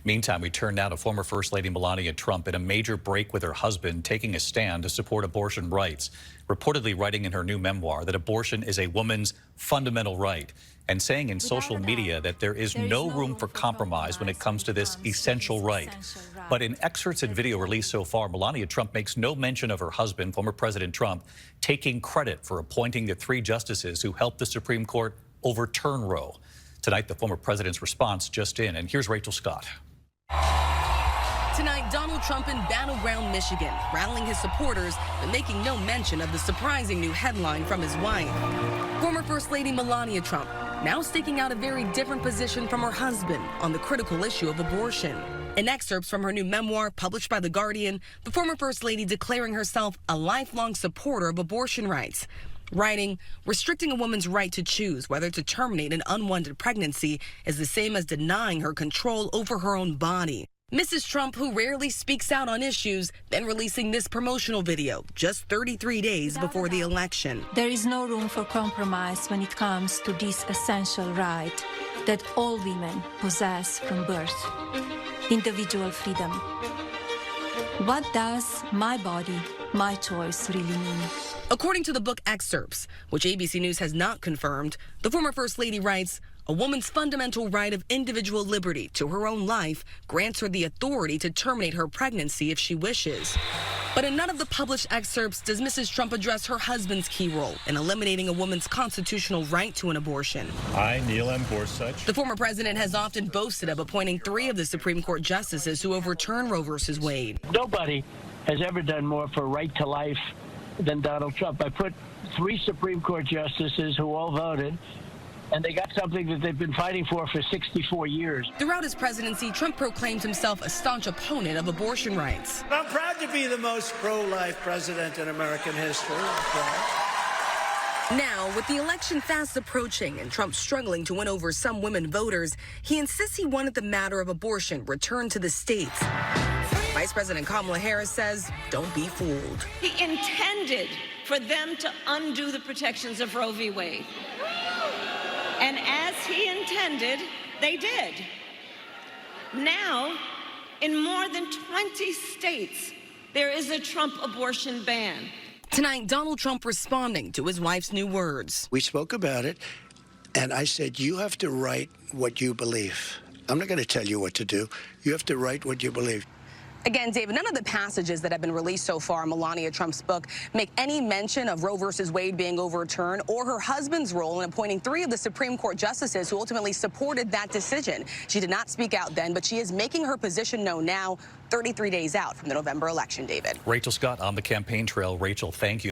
Meantime, we turn now to former First Lady Melania Trump in a major break with her husband, taking a stand to support abortion rights, reportedly writing in her new memoir that abortion is a woman's fundamental right, and saying in social media that there is no room for compromise when it comes to this essential right. But in excerpts and video released so far, Melania Trump makes no mention of her husband, former President Trump, taking credit for appointing the 3 justices who helped the Supreme Court overturn Roe. Tonight, the former president's response just in, and here's Rachel Scott. Tonight, Donald Trump in battleground Michigan, rallying his supporters, but making no mention of the surprising new headline from his wife. Former First Lady Melania Trump now staking out a very different position from her husband on the critical issue of abortion. In excerpts from her new memoir published by The Guardian, the former First Lady declaring herself a lifelong supporter of abortion rights. Writing, restricting a woman's right to choose whether to terminate an unwanted pregnancy is the same as denying her control over her own body. Mrs. Trump, who rarely speaks out on issues, then releasing this promotional video just 33 days before the election. There is no room for compromise when it comes to this essential right that all women possess from birth, individual freedom. What does my body, my choice really mean? According to the book excerpts, which ABC News has not confirmed, the former First Lady writes, a woman's fundamental right of individual liberty to her own life grants her the authority to terminate her pregnancy if she wishes. But in none of the published excerpts does Mrs. Trump address her husband's key role in eliminating a woman's constitutional right to an abortion. I, Neil M. Gorsuch. The former president has often boasted of appointing 3 of the Supreme Court justices who overturned Roe v. Wade. Nobody has ever done more for right to life than Donald Trump. I put 3 Supreme Court justices who all voted, and they got something that they've been fighting for 64 years. Throughout his presidency, Trump proclaimed himself a staunch opponent of abortion rights. I'm proud to be the most pro-life president in American history. Now, with the election fast approaching and Trump struggling to win over some women voters, he insists he wanted the matter of abortion returned to the states. Vice President Kamala Harris says, don't be fooled. He intended for them to undo the protections of Roe v. Wade. And as he intended, they did. Now, in more than 20 states, there is a Trump abortion ban. Tonight, Donald Trump responding to his wife's new words. We spoke about it, and I said, you have to write what you believe. I'm not going to tell you what to do. You have to write what you believe. Again, David, none of the passages that have been released so far in Melania Trump's book make any mention of Roe v. Wade being overturned or her husband's role in appointing 3 of the Supreme Court justices who ultimately supported that decision. She did not speak out then, but she is making her position known now, 33 days out from the November election, David. Rachel Scott on the campaign trail. Rachel, thank you.